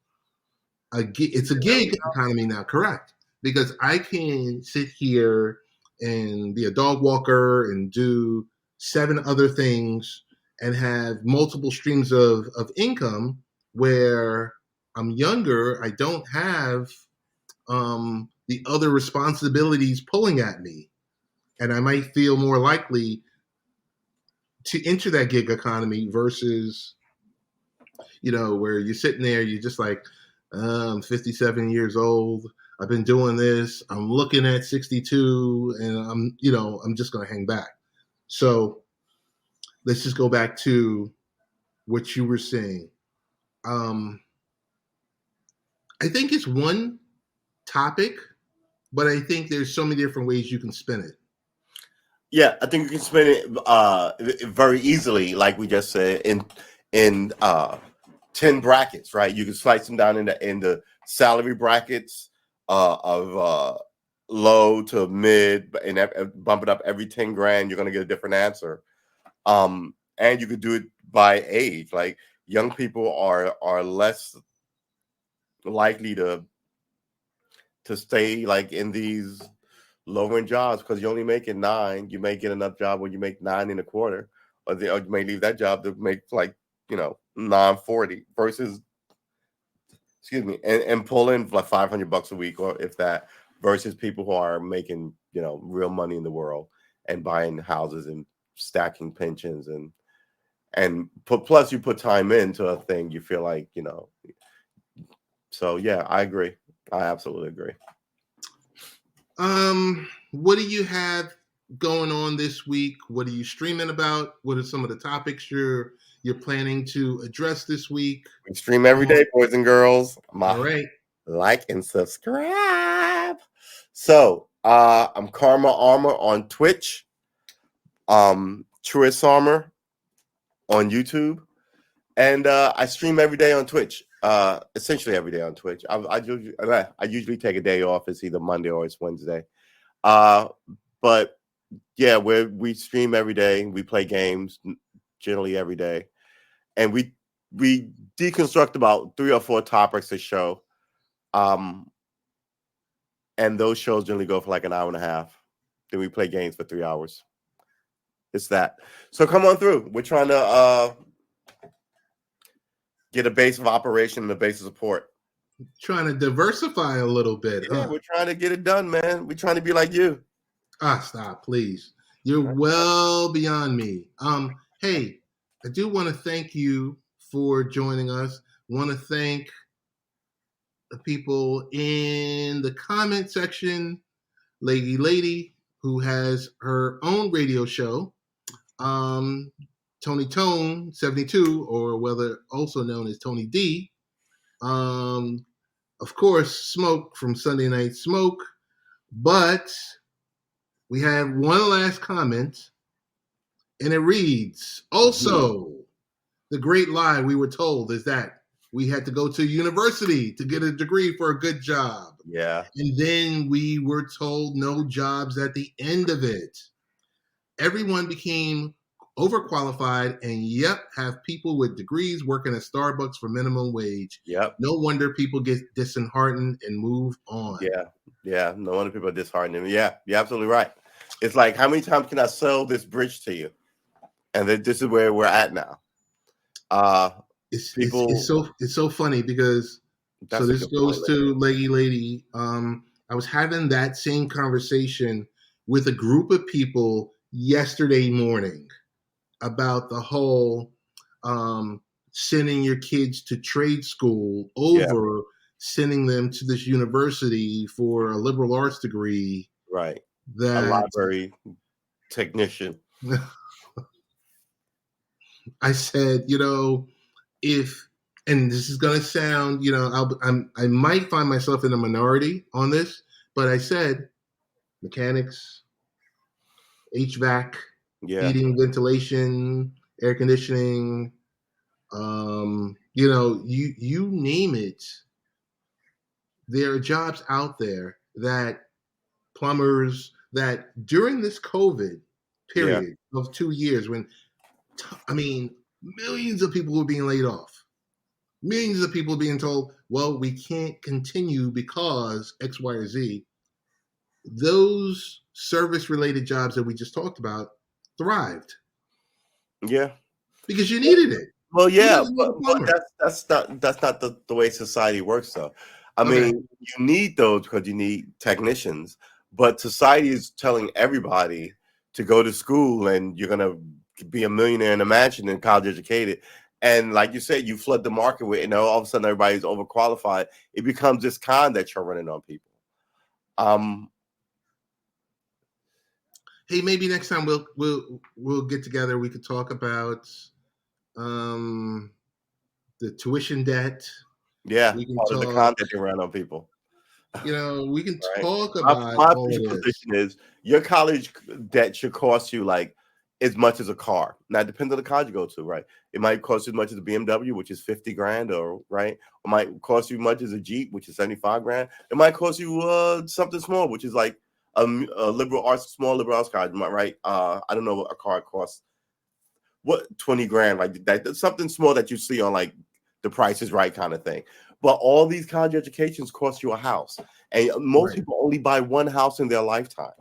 Speaker 1: It's a gig economy now, correct? Because I can sit here and be a dog walker and do 7 other things and have multiple streams of income where I'm younger. I don't have the other responsibilities pulling at me. And I might feel more likely to enter that gig economy versus, where you're sitting there, you're just like, I'm 57 years old. I've been doing this. I'm looking at 62 and I'm just going to hang back. So let's just go back to what you were saying. I think it's one topic, but I think there's so many different ways you can spin it.
Speaker 2: Yeah, I think you can spin it very easily, like we just said, in 10 brackets, right? You can slice them down in the salary brackets of low to mid, and bump it up every 10 grand. You're going to get a different answer. And you could do it by age. Like young people are less likely to stay like in these lower end jobs because you're only making 9. You may get another job where you make 9.25, or you may leave that job to make like 940 versus, excuse me, and pull in like $500 a week, or if that, versus people who are making real money in the world and buying houses and stacking pensions plus you put time into a thing, you feel like So yeah, I agree. I absolutely agree.
Speaker 1: What do you have going on this week? What are you streaming about? What are some of the topics you're planning to address this week?
Speaker 2: We stream every day, boys and girls.
Speaker 1: All right.
Speaker 2: Like and subscribe. So I'm Karma Armor on Twitch. Tru Armor on YouTube. And I stream every day on Twitch. Essentially every day on Twitch. I usually take a day off. It's either Monday or it's Wednesday. But yeah, we stream every day. We play games generally every day, and we deconstruct about 3 or 4 topics a show. And those shows generally go for like an hour and a half. Then we play games for 3 hours. It's that. So come on through. We're trying to get a base of operation and a base of support.
Speaker 1: Trying to diversify a little bit.
Speaker 2: Yeah, we're trying to get it done, man. We're trying to be like you.
Speaker 1: Stop, please. You're well beyond me. Hey, I do want to thank you for joining us. Want to thank the people in the comment section, Lady, who has her own radio show, Tony Tone 72, or whether also known as Tony D. Of course, Smoke from Sunday Night Smoke. But we have one last comment, and it reads, also, the great lie we were told is that we had to go to university to get a degree for a good job.
Speaker 2: Yeah.
Speaker 1: And then we were told no jobs at the end of it. Everyone became overqualified and have people with degrees working at Starbucks for minimum wage.
Speaker 2: Yep.
Speaker 1: No wonder people get disheartened and move on.
Speaker 2: Yeah. No wonder people are disheartened. Yeah, you're absolutely right. It's like, how many times can I sell this bridge to you? And this is where we're at now.
Speaker 1: It's so funny because this goes to Lady. I was having that same conversation with a group of people yesterday morning about the whole sending your kids to trade school over sending them to this university for a liberal arts degree.
Speaker 2: Right. A library technician.
Speaker 1: I said, if, and this is going to sound, I might find myself in a minority on this, but I said mechanics, HVAC, heating, ventilation, air conditioning, you name it. There are jobs out there that plumbers that during this COVID period of 2 years when, millions of people were being laid off. Millions of people being told, well, we can't continue because X, Y, or Z. Those service-related jobs that we just talked about thrived
Speaker 2: Yeah.
Speaker 1: because you needed it.
Speaker 2: Well,
Speaker 1: Who
Speaker 2: yeah,
Speaker 1: doesn't need a
Speaker 2: but
Speaker 1: plumber?
Speaker 2: that's not the way society works, though. I
Speaker 1: Okay.
Speaker 2: mean, you need those because you need technicians, but society is telling everybody to go to school and you're gonna be a millionaire in a mansion and college educated. And like you said, you flood the market with, all of a sudden everybody's overqualified. It becomes this con that you're running on people.
Speaker 1: Hey, maybe next time we'll get together. We could talk about the tuition debt.
Speaker 2: Yeah,
Speaker 1: We can
Speaker 2: part of the
Speaker 1: talk.
Speaker 2: con that they run on people.
Speaker 1: We can
Speaker 2: Right.
Speaker 1: talk
Speaker 2: My,
Speaker 1: about
Speaker 2: my
Speaker 1: all
Speaker 2: official
Speaker 1: of this.
Speaker 2: position is your college debt should cost you like as much as a car. Now, it depends on the college you go to, right? It might cost you as much as a BMW, which is 50 grand, or right? It might cost you as much as a Jeep, which is 75 grand. It might cost you something small, which is like a small liberal arts college, right? I don't know what a car costs. What 20 grand, like that, something small that you see on like the Price is Right kind of thing. But all these college educations cost you a house, and most
Speaker 1: Right.
Speaker 2: people only buy one house in their lifetime,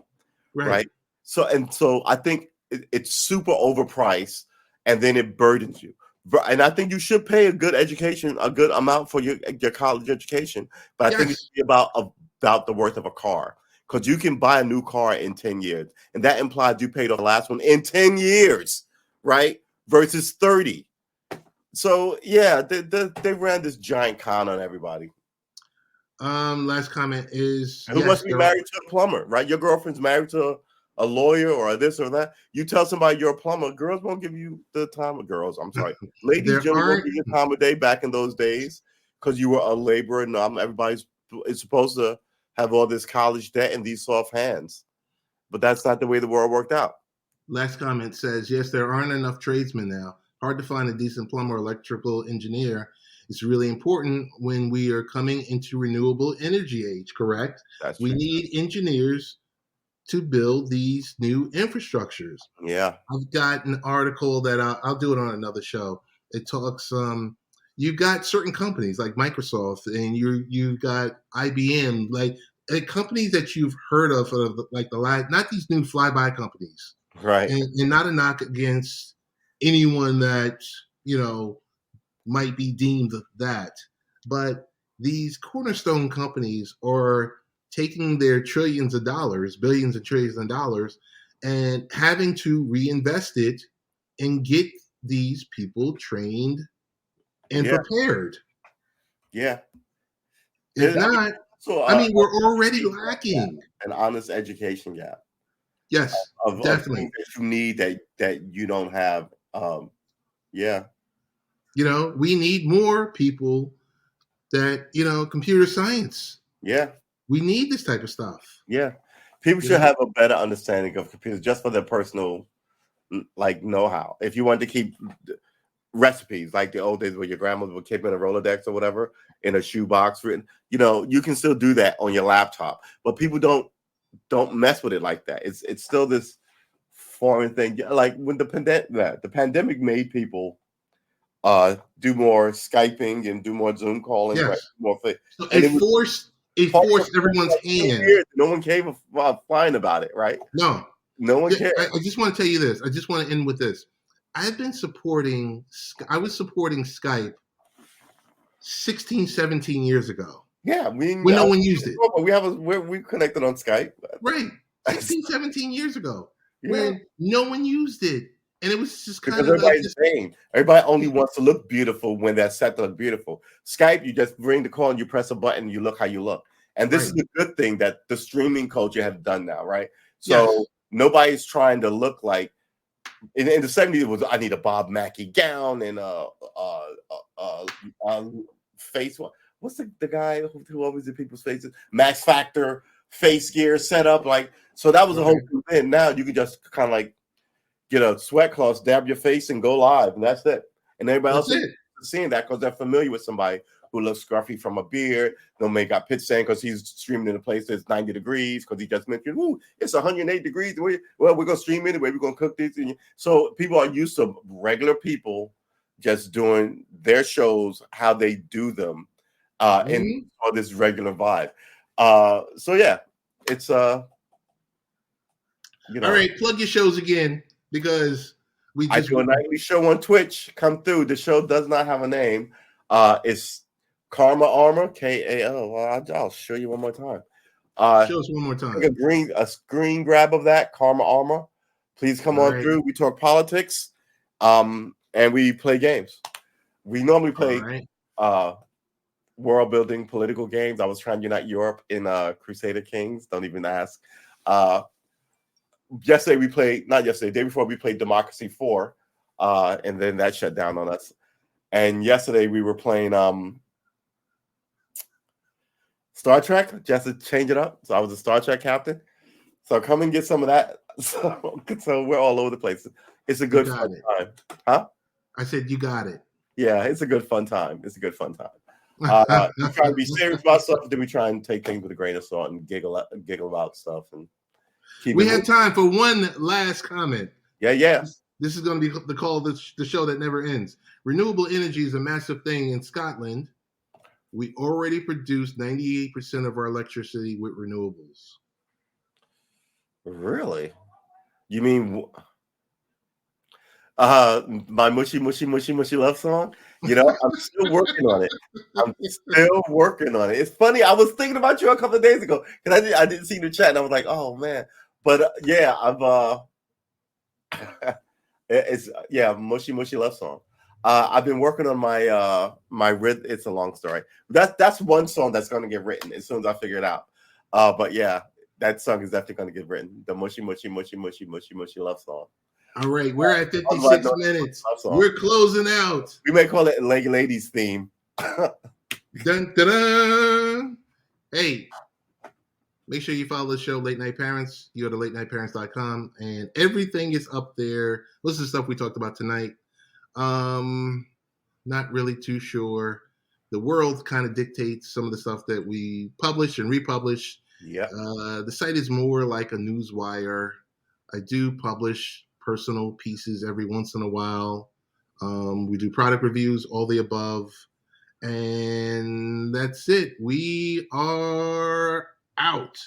Speaker 1: Right.
Speaker 2: right? So I think it's super overpriced, and then it burdens you. And I think you should pay a good education, a good amount for your college education. But I think it
Speaker 1: Yes.
Speaker 2: should be about the worth of a car, because you can buy a new car in 10 years, and that implies you paid off the last one in 10 years. Right, versus 30. So yeah, they ran this giant con on everybody.
Speaker 1: Last comment is
Speaker 2: Who must be married to a plumber, right? Your girlfriend's married to a lawyer or this or that. You tell somebody you're a plumber, girls won't give you the time of girls. I'm sorry, ladies
Speaker 1: there
Speaker 2: generally won't
Speaker 1: aren't
Speaker 2: give you the time of day back in those days because you were a laborer. And everybody's is supposed to have all this college debt and these soft hands, but that's not the way the world worked out.
Speaker 1: last comment says, yes, there aren't enough tradesmen now. Hard to find a decent plumber or electrical engineer. It's really important when we are coming into renewable energy age, correct?
Speaker 2: That's
Speaker 1: We
Speaker 2: true.
Speaker 1: need engineers to build these new infrastructures.
Speaker 2: Yeah.
Speaker 1: I've got an article that I'll do it on another show. It talks. You've got certain companies like Microsoft, and you've got IBM, like companies that you've heard of, like not these new flyby companies,
Speaker 2: Right.
Speaker 1: and not a knock against anyone that might be deemed that, but these cornerstone companies are taking their trillions of dollars, billions and trillions of dollars, and having to reinvest it and get these people trained and
Speaker 2: Yeah.
Speaker 1: prepared.
Speaker 2: Yeah.
Speaker 1: If not,
Speaker 2: So
Speaker 1: we're already lacking.
Speaker 2: an honest education gap
Speaker 1: Yes,
Speaker 2: of things
Speaker 1: definitely.
Speaker 2: that you need that you don't have. Yeah.
Speaker 1: We need more people that, computer science.
Speaker 2: Yeah.
Speaker 1: We need this type of stuff.
Speaker 2: Yeah. People should have a better understanding of computers just for their personal like know-how. If you want to keep recipes like the old days where your grandmother would keep in a Rolodex or whatever in a shoebox written, you can still do that on your laptop. But people don't mess with it like that. It's still this foreign thing. Like when the pandemic made people do more Skyping and do more Zoom calling, right?
Speaker 1: Yes.
Speaker 2: More
Speaker 1: So
Speaker 2: and
Speaker 1: it forced everyone's
Speaker 2: like 2
Speaker 1: hand.
Speaker 2: years. No one came flying about it, right?
Speaker 1: No.
Speaker 2: No one cared.
Speaker 1: I just want to tell you this. I just want to end with this. I was supporting Skype 16, 17 years ago.
Speaker 2: Yeah,
Speaker 1: when no one used it.
Speaker 2: We connected on Skype.
Speaker 1: Right. 16, 17 years ago.
Speaker 2: Yeah.
Speaker 1: When no one used it. And it was just kind
Speaker 2: Because
Speaker 1: of like
Speaker 2: everybody's vain. Everybody only wants to look beautiful when they're set to look beautiful. Skype, you just ring the call and you press a button, and you look how you look. And this is a good thing that the streaming culture has done now, right? So nobody's trying to look like in the 70s. It was I need a Bob Mackie gown and face. What's the guy who always did people's faces? Max Factor face gear setup, like so that was a whole thing. Now you can just kind of like get a sweat cloth, dab your face, and go live, and that's it. And everybody else is seeing that because they're familiar with somebody who looks scruffy from a beard. No man got pitch saying because he's streaming in a place that's 90 degrees because he just mentioned, "Ooh, it's 108 degrees." Well, we're gonna stream anyway. We're gonna cook this, so people are used to regular people just doing their shows, how they do them, in all this regular vibe. So yeah, it's
Speaker 1: All right, plug your shows again because
Speaker 2: I do a nightly show on Twitch. Come through. The show does not have a name. It's Karma Armor, KAL. I'll show you one more time.
Speaker 1: Show us one more time.
Speaker 2: A screen grab of that, Karma Armor. Please come on through. We talk politics, and we play games. We normally play world building political games. I was trying to unite Europe in Crusader Kings. Don't even ask. Day before we played Democracy 4, and then that shut down on us. And yesterday we were playing Star Trek, just to change it up. So I was a Star Trek captain. So come and get some of that. So we're all over the place. It's a good fun time. Huh?
Speaker 1: I said you got it.
Speaker 2: Yeah, it's a good fun time. We try to be serious about stuff, then we try and take things with a grain of salt and giggle about stuff. And
Speaker 1: we have time for one last comment.
Speaker 2: Yeah.
Speaker 1: This is going to be the show that never ends. Renewable energy is a massive thing in Scotland. We already produce 98% of our electricity with renewables.
Speaker 2: Really? You mean my mushy love song? I'm still working on it. It's funny. I was thinking about you a couple of days ago because I didn't see the chat and I was like, oh man. But mushy love song. I've been working on my rhythm. It's a long story. That's one song that's going to get written as soon as I figure it out. But yeah, that song is definitely going to get written. The mushy love song.
Speaker 1: All right, we're at 56 minutes. We're closing out.
Speaker 2: We may call it Ladies theme.
Speaker 1: Dun, dun, dun. Hey, make sure you follow the show, Late Night Parents. You go to latenightparents.com, and everything is up there. What's the stuff we talked about tonight? Not really too sure. The world kind of dictates some of the stuff that we publish and republish.
Speaker 2: Yeah.
Speaker 1: The site is more like a news wire. I do publish personal pieces every once in a while. We do product reviews, all the above. And that's it. We are out.